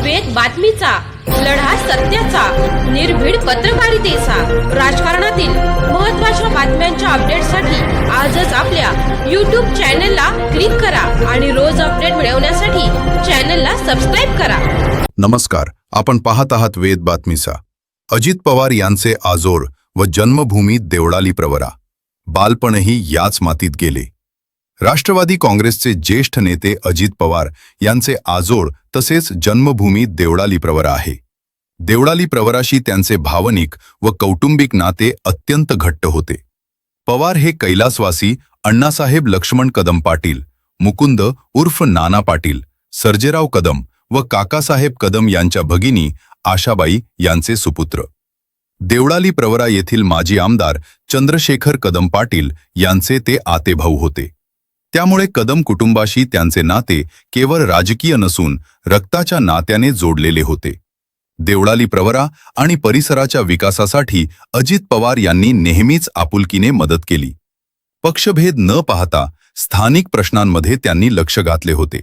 वेद बातमीचा, लढा सत्याचा, निर्भीड पत्रकारितेचा, राजकारणातील महत्त्वाच्या बातम्यांच्या अपडेटसाठी आजच आपल्या YouTube चॅनलला क्लिक करा आणि रोज अपडेट मिळवण्यासाठी चॅनलला सबस्क्राइब करा. नमस्कार, आपण पाहत आहात वेद बातमीचा. अजित पवार यांचे आजोळ व जन्मभूमी देवळाली प्रवरा. बालपणही याच मातीत गेले. राष्ट्रवादी काँग्रेसचे ज्येष्ठ नेते अजित पवार यांचे आजोळ तसेच जन्मभूमी देवळाली प्रवरा आहे. देवळाली प्रवराशी त्यांचे भावनिक व कौटुंबिक नाते अत्यंत घट्ट होते. पवार हे कैलासवासी अण्णासाहेब लक्ष्मण कदम पाटील, मुकुंद उर्फ नाना पाटील, सर्जेराव कदम व काकासाहेब कदम यांच्या भगिनी आशाबाई यांचे सुपुत्र. देवळाली प्रवरा येथील माजी आमदार चंद्रशेखर कदम पाटील यांचे ते आतेभाऊ होते. त्यामुळे कदम कुटुंबाशी त्यांचे नाते केवळ राजकीय नसून रक्ताच्या नात्याने जोडलेले होते. देवळाली प्रवरा आणि परिसराच्या विकासासाठी अजित पवार यांनी नेहमीच आपुलकीने मदत केली. पक्षभेद न पाहता स्थानिक प्रश्नांमध्ये त्यांनी लक्ष घातले होते.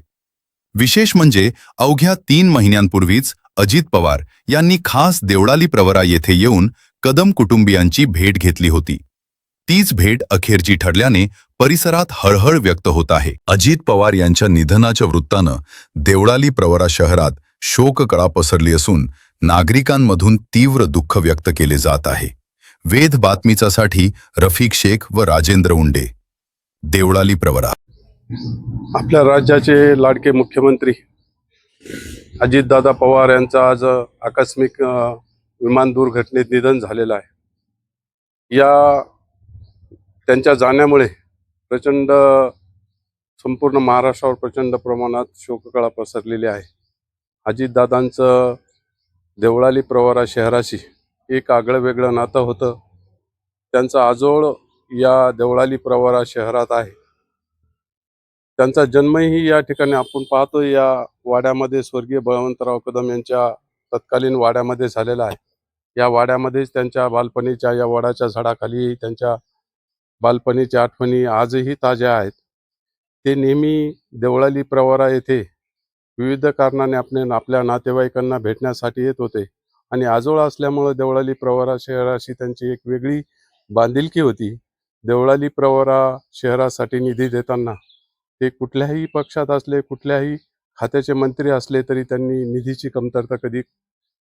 विशेष म्हणजे अवघ्या 3 महिन्यांपूर्वीच अजित पवार यांनी खास देवळाली प्रवरा येथे येऊन कदम कुटुंबियांची भेट घेतली होती. तीच भेट अखेरची ठरल्याने परिसरात हळहळ व्यक्त होत आहे. अजित पवार यांच्या निधनाच्या वृत्तानं देवळाली प्रवरा शहरात शोककळा पसरली असून नागरिकांमधून तीव्र दुःख व्यक्त केले जात आहे. वेद बातमीचासाठी रफिक शेख व राजेंद्र उंडे, देवळाली प्रवरा. आपल्या राज्याचे लाडके मुख्यमंत्री अजितदादा पवार यांचं आज आकस्मिक विमान दुर्घटनेत निधन झालेलं आहे. या त्यांच्या जाण्यामुळे प्रचंड संपूर्ण महाराष्ट्रावर प्रचंड प्रमाणात शोककळा पसरलेली आहे. अजितदादांचं देवळाली प्रवरा शहराशी एक आगळं वेगळं नातं होतं. त्यांचा आजोळ या देवळाली प्रवरा शहरात आहे. त्यांचा जन्मही या ठिकाणी आपण पाहतो, या वाड्यामध्ये स्वर्गीय बळवंतराव कदम यांच्या तत्कालीन वाड्यामध्ये झालेला आहे. या वाड्यामध्येच त्यांच्या बालपणीच्या, या वडाच्या झाडाखाली त्यांच्या बालपणीच्या आठवणी आजही ताज्या आहेत. ते नेहमी देवळाली प्रवरा येथे विविध कारणाने आपल्या नातेवाईकांना भेटण्यासाठी येत होते आणि आजोळ असल्यामुळे देवळाली प्रवरा शहराशी त्यांची एक वेगळी बांधिलकी होती. देवळाली प्रवरा शहरासाठी निधी देताना ते कुठल्याही पक्षात असले, कुठल्याही खात्याचे मंत्री असले तरी त्यांनी निधीची कमतरता कधी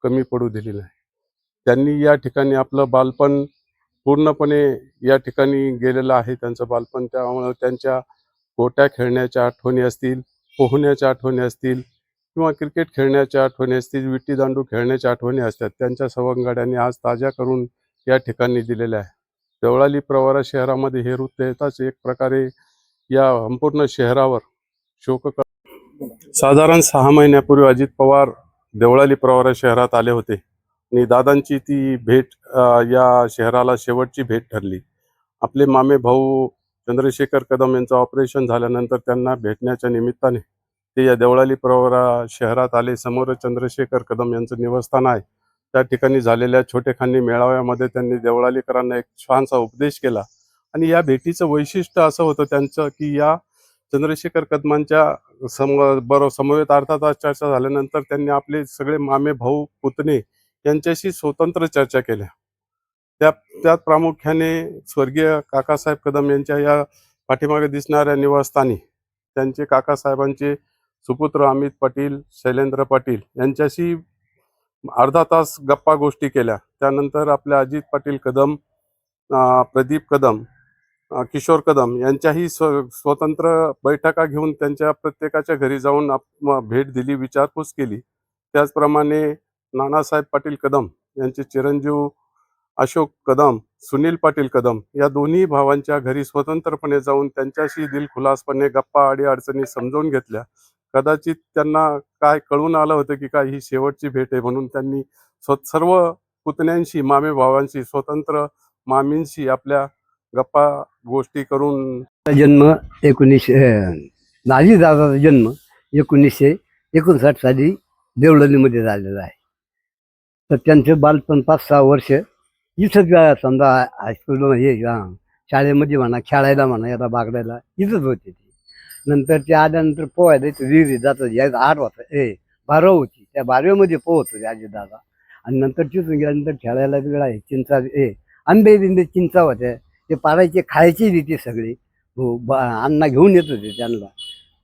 कमी पडू दिली नाही. त्यांनी या ठिकाणी आपलं बालपण पूर्णपणे या ठिकाणी गेलेलं आहे. त्यांचं बालपण, त्यामुळे त्यांच्या गोट्या खेळण्याच्या आठवणी असतील, पोहण्याच्या आठवणी असतील किंवा क्रिकेट खेळण्याच्या आठवणी असतील, विट्टीदांडू खेळण्याच्या आठवणी असतात, त्यांच्या सवंगड्यांनी आज ताज्या करून या ठिकाणी दिलेल्या आहे. देवळाली प्रवरा शहरामध्ये हे वृत्त येताच एक प्रकारे या संपूर्ण शहरावर शोककळा. साधारण 6 महिन्यापूर्वी अजित पवार देवळाली प्रवरा शहरात आले होते आणि दादांची ती भेट या शहराला शेवटची भेट ठरली. आपले मामे भाऊ चंद्रशेखर कदम यांचं ऑपरेशन झाल्यानंतर त्यांना भेटण्याच्या निमित्ताने ते या देवळाली प्रवरा शहरात आले. समोर चंद्रशेखर कदम यांचं निवासस्थान आहे. त्या ठिकाणी झालेल्या छोटेखानी मेळाव्यामध्ये त्यांनी देवळालीकरांना एक छानसा उपदेश केला आणि या भेटीचं वैशिष्ट्य असं होतं त्यांचं की या चंद्रशेखर कदमांच्या समवेत अर्धा तास चर्चा झाल्यानंतर त्यांनी आपले सगळे मामे भाऊ पुतणे यांच्याशी स्वतंत्र चर्चा केल्या. त्यात प्रामुख्याने स्वर्गीय काकासाहेब कदम यांच्या या पाठीमागे दिसणाऱ्या निवासस्थानी त्यांचे काकासाहेबांचे सुपुत्र अमित पाटील, शैलेंद्र पाटील यांच्याशी अर्धा तास गप्पा गोष्टी केल्या. त्यानंतर आपल्या अजित पाटील कदम, प्रदीप कदम, किशोर कदम यांच्याही स्वतंत्र बैठका घेऊन त्यांच्या प्रत्येकाच्या घरी जाऊन भेट दिली, विचारपूस केली. त्याचप्रमाणे नानासाहेब पाटील कदम यांचे चिरंजीव अशोक कदम, सुनील पाटील कदम या दोन्ही भावांच्या घरी स्वतंत्रपणे जाऊन त्यांच्याशी दिलखुलासपणे गप्पा अडीअडचणी समजावून घेतल्या. कदाचित त्यांना काय कळून आलं होतं की काय ही शेवटची भेट आहे, म्हणून त्यांनी सर्व पुतण्यांशी, मामे भावांशी, स्वतंत्र मामींशी आपल्या गप्पा गोष्टी करून. जन्म 1900 जन्म 1959 साली देवळालीमध्ये झालेला आहे. तर त्यांचं बालपण 5-6 वर्ष इथंच, समजा हायस्कूलमध्ये शाळेमध्ये म्हणा, खेळायला म्हणा, याला बागडायला इथंच होते. ते नंतर ते आल्यानंतर पोहायला इथं विहिरीत जातात. 8 वाजता बारव होती, त्या बारव्यामध्ये पोहत होते अजितदादा. आणि नंतर तिथून गेल्यानंतर खेळायला वेगळा आहे, चिंचा आंबे बिंबे चिंचा होत्या, ते पाडायचे, खायची रीती सगळी. हो, अण्णा घेऊन येत होते त्यांना,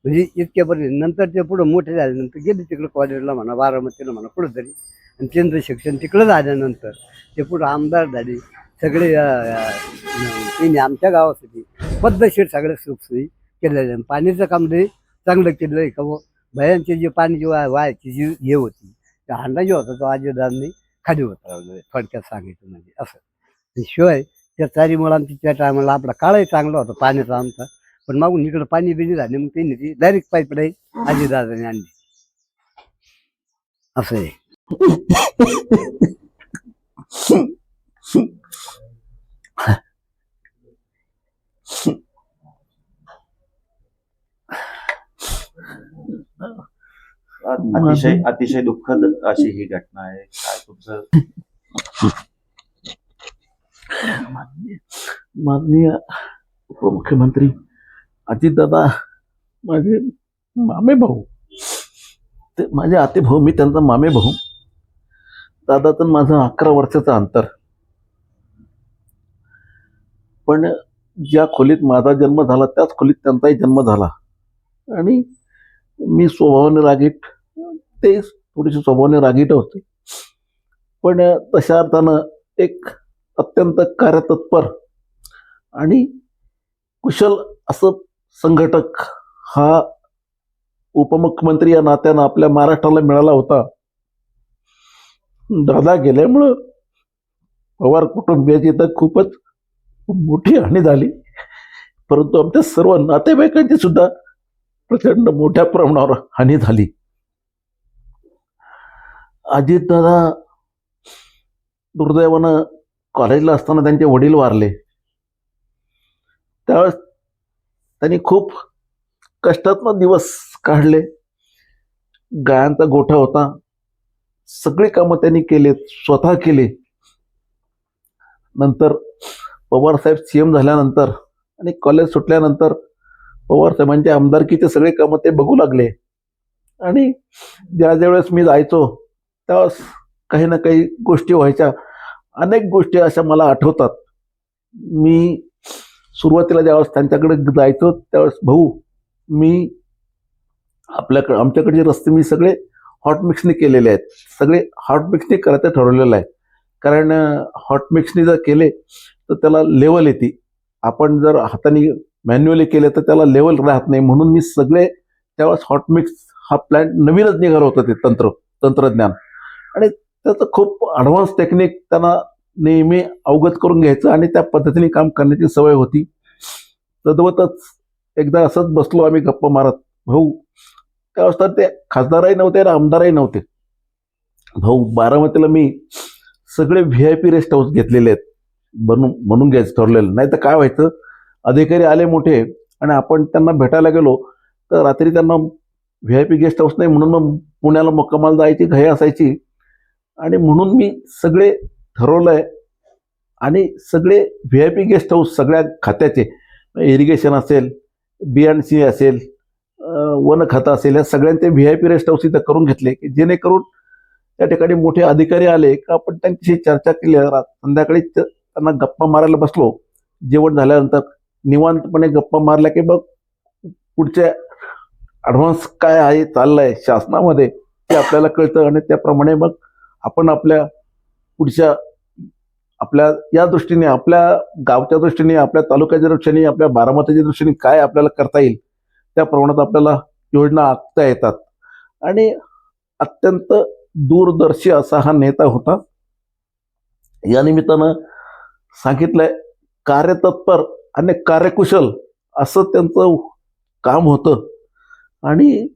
म्हणजे इतक्यापर्यंत. नंतर ते पुढं मोठे झाल्यानंतर गेले तिकडं कॉलेजला म्हणा, बारामतीला म्हणा, कुठं तरी. आणि त्यांचं शिक्षण तिकडं झाल्यानंतर ते पुढं आमदार झाले सगळे. त्यांनी आमच्या गावासाठी पद्धतशीर सगळ्या सुखसोयी केलेल्या. पाण्याचं काम लई चांगलं केलं आहे का. भयांचे जे पाणी जे वाहायची जी हे होती, त्या हांडा जे होता तो अजितदादांनी खाली उतरवलं, थोडक्यात सांगायचं म्हणजे असं. शिवाय त्या चारीमुळे आमची त्या टायमाला आपला काळही चांगला होता पाण्याचा आमचा. पण मागून इकडं पाणी बिनी झाले, मग त्यांनी ती डायरेक्ट पाईपलाईन अजितदादांनी आणली, असं आहे. अतिशय अतिशय दुःखद अशी ही घटना आहे. काय तुमचं? माननीय उपमुख्यमंत्री अजितदादा माझे मामे भाऊ, ते माझे आते भाऊ, मी त्यांचा मामे भाऊ. दादाचं माझं 11 वर्षाचं अंतर. पण ज्या खोलीत माझा जन्म झाला त्याच खोलीत त्यांचाही जन्म झाला. आणि मी स्वभावाने रागीट, ते थोडीशी स्वभावाने रागीट होते. पण तशा अर्थानं एक अत्यंत कार्यतत्पर आणि कुशल असं संघटक हा उपमुख्यमंत्री या नात्यानं आपल्या महाराष्ट्राला मिळाला होता. दादा गेल्यामुळं पवार कुटुंबियाची तर खूपच मोठी हानी झाली, परंतु आमच्या सर्व नातेवाईकांची सुद्धा प्रचंड मोठ्या प्रमाणावर हानी झाली. अजितदादा दुर्दैवानं कॉलेजला असताना त्यांचे वडील वारले. त्यावेळेस त्यांनी खूप कष्टातनं दिवस काढले. गायांचा गोठा होता, सगळी कामं त्यांनी केलेत, स्वतः केले. नंतर पवारसाहेब CM झाल्यानंतर आणि कॉलेज सुटल्यानंतर पवारसाहेबांच्या आमदारकीचे सगळे कामं ते बघू लागले. आणि ज्या वेळेस मी जायचो त्यावेळेस काही ना काही गोष्टी व्हायच्या. अनेक गोष्टी अशा मला आठवतात. मी सुरुवातीला ज्यावेळेस त्यांच्याकडे जायचो त्यावेळेस, भाऊ मी आमच्याकडचे रस्ते मी सगळे हॉट मिक्सने केलेले आहेत, सगळे हॉट मिक्सने करायचं ठरवलेलं आहे. कारण हॉट मिक्सने जर केले तर त्याला लेवल येते, आपण जर हाताने मॅन्युअली केले तर त्याला लेवल राहत नाही. म्हणून मी सगळे त्यावेळेस हॉट मिक्स हा प्लॅन नवीनच निघालं होतं, ते तंत्रज्ञान. आणि त्याचं खूप ॲडव्हान्स टेक्निक त्यांना नेहमी अवगत करून घ्यायचं आणि त्या पद्धतीने काम करण्याची सवय होती. तद्वतच एकदा असंच बसलो आम्ही गप्पा मारत. भाऊ त्यावेळेस तर ते खासदारही नव्हते आणि आमदारही नव्हते. भाऊ बारामतीला मी सगळे VIP रेस्ट हाऊस घेतलेले आहेत, बनून घ्यायचं ठरलेलं. नाही तर काय व्हायचं, अधिकारी आले मोठे आणि आपण त्यांना भेटायला गेलो तर रात्री त्यांना VIP गेस्ट हाऊस नाही म्हणून मग पुण्याला मुक्कामाला जायची घाई असायची. आणि म्हणून मी सगळे ठरवलंय आणि सगळे VIP गेस्ट हाऊस सगळ्या खात्याचे, इरिगेशन असेल, B&C असेल, वन खातं असेल, या सगळ्यांचे VIP रेस्ट हाऊस इथं करून घेतले की जेणेकरून त्या ठिकाणी मोठे अधिकारी आले का आपण त्यांच्याशी चर्चा केली. संध्याकाळी त्यांना गप्पा मारायला बसलो, जेवण झाल्यानंतर निवांतपणे गप्पा मारल्या की मग पुढच्या ॲडव्हान्स काय आहे चाललंय शासनामध्ये ते आपल्याला कळतं. आणि त्याप्रमाणे मग आपण आपल्या पुढच्या आपल्या या दृष्टीने, आपल्या गावच्या दृष्टीने, आपल्या तालुक्याच्या दृष्टीने, आपल्या बारामतीच्या दृष्टीने काय आपल्याला करता येईल त्या प्रमाणात आपल्याला योजना आखता येतात. आणि अत्यंत दूरदर्शी असा हा नेता होता. या निमित्तानं सांगितलंय, कार्यतत्पर आणि कार्यकुशल असं त्यांचं काम होतं. आणि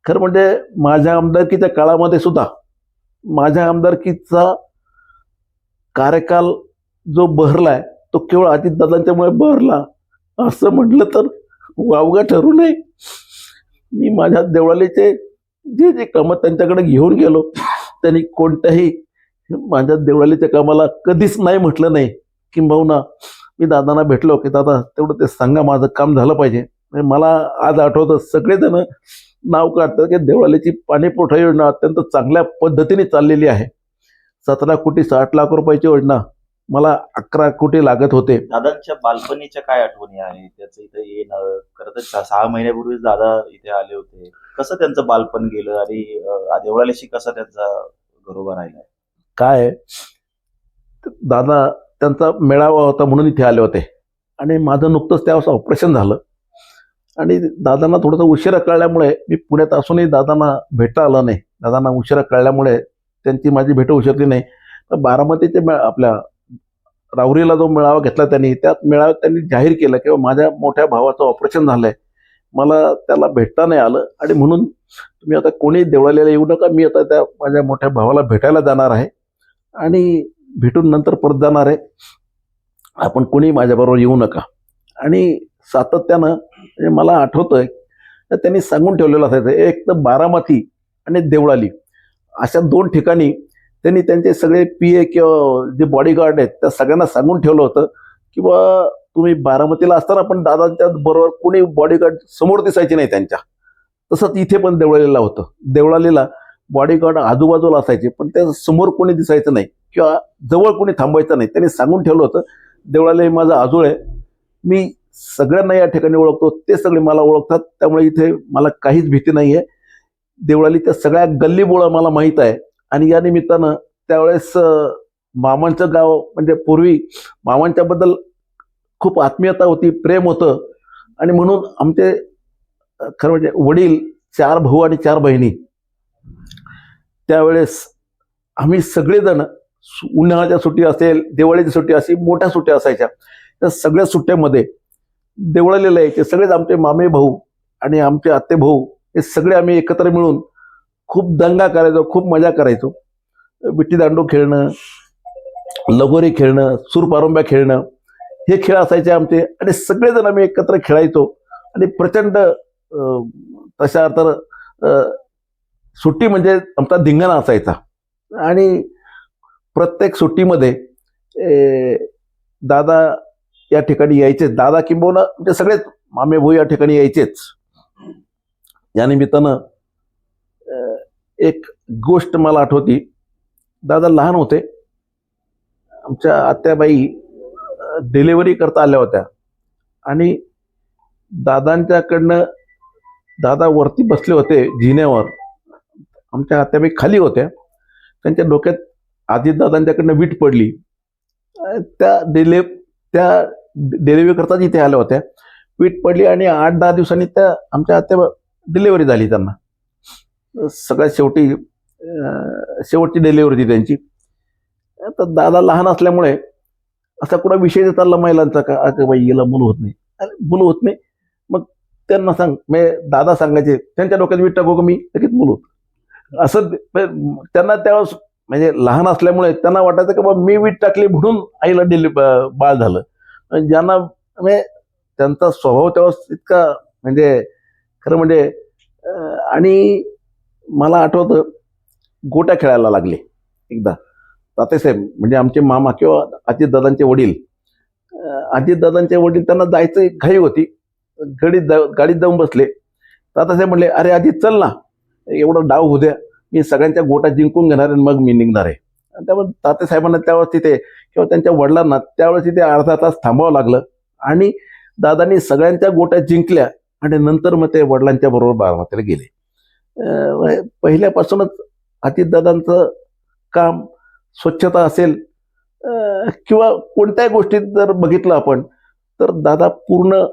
खरं म्हणजे माझ्या आमदारकीच्या काळामध्ये सुद्धा माझ्या आमदारकीचा कार्यकाल जो बहरलाय तो केवळ अजितदादांच्यामुळे बहरला असं म्हटलं तर वावगं ठरू नये. मी माझ्या देवळालीचे जे जे कामं त्यांच्याकडे घेऊन गेलो त्यांनी कोणत्याही माझ्या देवळालीच्या कामाला कधीच नाही म्हटलं नाही. किंबहुना मी दादांना भेटलो की दादा तेवढं ते सांगा, माझं काम झालं पाहिजे. मला आज आठवतं सगळेजण नाव काढतात की देवळालीची पाणीपुरवठा योजना अत्यंत चांगल्या पद्धतीने चाललेली आहे. 17 कोटी 60 लाख रुपयाची योजना मला 11 कोटी लागत होते. दादांच्या बालपणीच्या काय आठवणी आहे त्याचं इथे येणं? खरं तर 6 महिन्यापूर्वीच दादा इथे आले होते. कसं त्यांचं बालपण गेलं आणि देवळालीशी कसा त्यांचा घरोबा राहिला? काय दादा त्यांचा मेळावा होता म्हणून इथे आले होते आणि माझं नुकतंच त्यावेळेस ऑपरेशन झालं आणि दादांना थोडंसं उशिरा कळल्यामुळे मी पुण्यात असूनही दादांना भेटता आलं नाही. दादांना उशिरा कळल्यामुळे त्यांची माझी भेट होऊ शकली नाही. तर बारामतीचे आपल्या राहुरीला जो मेळावा घेतला त्यांनी, त्यात मेळाव्यात त्यांनी जाहीर केलं की माझ्या मोठ्या भावाचं ऑपरेशन झालंय, मला त्याला भेटता नाही आलं आणि म्हणून तुम्ही आता कोणी देवळालीला येऊ नका, मी आता त्या माझ्या मोठ्या भावाला भेटायला जाणार आहे आणि भेटून नंतर परत जाणार आहे, आपण कोणी माझ्याबरोबर येऊ नका. आणि सातत्यानं म्हणजे मला आठवतंय तर त्यांनी सांगून ठेवलेलं असायचं, एक तर बारामती आणि देवळाली अशा 2 ठिकाणी त्यांनी त्यांचे सगळे PA किंवा जे बॉडीगार्ड आहेत त्या सगळ्यांना सांगून ठेवलं होतं की बा तुम्ही बारामतीला असताना पण दादांच्या बरोबर कोणी बॉडीगार्ड समोर दिसायचे नाही त्यांच्या. तसंच इथे पण देवळालीला होतं. देवळालीला बॉडीगार्ड आजूबाजूला असायचे पण त्या समोर कोणी दिसायचं नाही किंवा जवळ कोणी थांबायचं नाही. त्यांनी सांगून ठेवलं होतं देवळाली माझा आजोळ आहे, मी सगळ्यांना या ठिकाणी ओळखतो, ते सगळे मला ओळखतात, त्यामुळे इथे मला काहीच भीती नाही आहे. देवळालीच्या सगळ्या गल्लीबोळा मला माहीत आहे आणि या निमित्तानं त्यावेळेस मामांचं गाव म्हणजे पूर्वी मामांच्याबद्दल खूप आत्मीयता होती, प्रेम होतं आणि म्हणून आमचे खरं म्हणजे वडील 4 भाऊ आणि 4 बहिणी. त्यावेळेस आम्ही सगळेजण उन्हाळ्याच्या सुट्टी असेल, दिवाळीची सुट्टी असेल, मोठ्या सुट्ट्या असायच्या, त्या सगळ्या सुट्ट्यामध्ये देवळालीला यायचे सगळेच आमचे मामे भाऊ आणि आमचे आत्ते भाऊ, हे सगळे आम्ही एकत्र मिळून खूप दंगा करायचो, खूप मजा करायचो. विट्टी दांडू खेळणं, लगोरी खेळणं, सूरपारंब्या खेळणं हे खेळ असायचे आमचे आणि सगळेजण आम्ही एकत्र खेळायचो आणि प्रचंड तशा तर सुट्टी म्हणजे आमचा धिंगाणा असायचा. आणि प्रत्येक सुट्टीमध्ये दादा या ठिकाणी यायचेच, दादा किंबहुना म्हणजे सगळेच मामे भाऊ या ठिकाणी यायचेच. या निमित्तानं एक गोष्ट मला आठवती, दादा लहान होते, आमच्या आत्याबाई डिलिव्हरी करता आल्या होत्या आणि दादांच्याकडनं दादा वरती बसले होते जिन्यावर, आमच्या आत्याबाई खाली होत्या, त्यांच्या डोक्यात अजितदादांच्याकडनं वीट पडली. त्या डिलिव्हरी करताच इथे आल्या होत्या, वीट पडली आणि 8-10 दिवसांनी त्या आमच्या आत्या डिलिव्हरी झाली. त्यांना सगळ्यात शेवटची डिलिव्हरी होती त्यांची. तर दादा लहान असल्यामुळे असा कुठला विषय चालला महिलांचा का बाई हिला मूल होत नाही, मूल होत नाही, मग त्यांना सांग, दादा सांगायचे त्यांच्या डोक्यात वीट टाकू का मी लगेच मूल होत असं. त्यांना त्यावेळेस म्हणजे लहान असल्यामुळे त्यांना वाटायचं की बाबा मी वीट टाकली म्हणून आईला बाळ झालं. ज्यांना म्हणजे त्यांचा स्वभाव त्यावेळेस इतका म्हणजे खरं म्हणजे. आणि मला आठवतं गोट्या खेळायला लागले एकदा तातेसाहेब म्हणजे आमचे मामा किंवा अजितदादांचे वडील. अजितदादांचे वडील त्यांना जायचं घाई होती, गाडीत जाऊन बसले. तात्यासाहेब म्हणले अरे अजित चल ना, एवढा डाव होऊ द्या, मी सगळ्यांच्या गोट्या जिंकून घेणार आणि मग मी निघणार आहे. त्यामुळे तात्यासाहेबांना त्यावेळेस तिथे किंवा त्यांच्या वडिलांना त्यावेळेस तिथे अर्धा तास थांबावं लागलं आणि दादांनी सगळ्यांच्या गोट्या जिंकल्या आणि नंतर मग ते वडिलांच्या बरोबर बारामतीला गेले. पहिल्यापासूनच अजितदादांचं काम स्वच्छता असेल किंवा कोणत्याही गोष्टीत जर बघितलं आपण तर दादा पूर्ण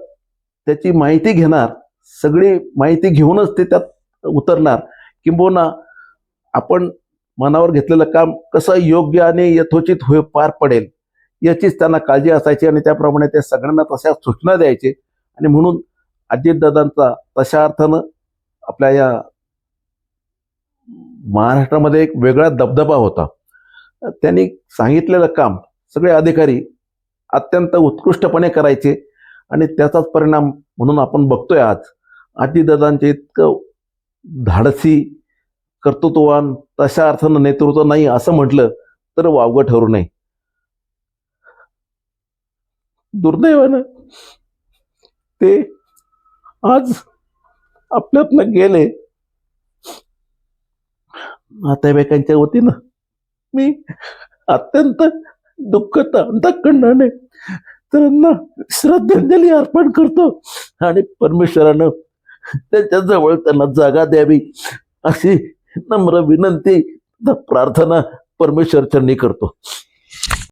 त्याची माहिती घेणार, सगळी माहिती घेऊनच ते त्यात उतरणार, किंबहुना आपण मनावर घेतलेलं काम कसं योग्य आणि यथोचित पार पडेल याचीच त्यांना काळजी असायची आणि त्याप्रमाणे ते सगळ्यांना तशा सूचना द्यायचे. आणि म्हणून अजितदादांचा तशा अर्थानं आपल्या या महाराष्ट्रामध्ये एक वेगळा दबदबा होता. त्यांनी सांगितलेलं काम सगळे अधिकारी अत्यंत उत्कृष्टपणे करायचे आणि त्याचाच परिणाम म्हणून आपण बघतोय आज अजितदादांचे इतकं धाडसी, कर्तृत्ववान तशा अर्थानं नेतृत्व नाही असं म्हटलं तर वावगं ठरू नये. दुर्दैवानं ते आज आपल्यातनं गेले. नातेवाईकांच्या वतीनं मी अत्यंत दुःखद अंतःकरणाने त्यांना श्रद्धांजली अर्पण करतो आणि परमेश्वरानं त्यांच्या जवळ त्यांना जागा द्यावी अशी नम्र विनंती प्रार्थना परमेश्वर चरणी करतो.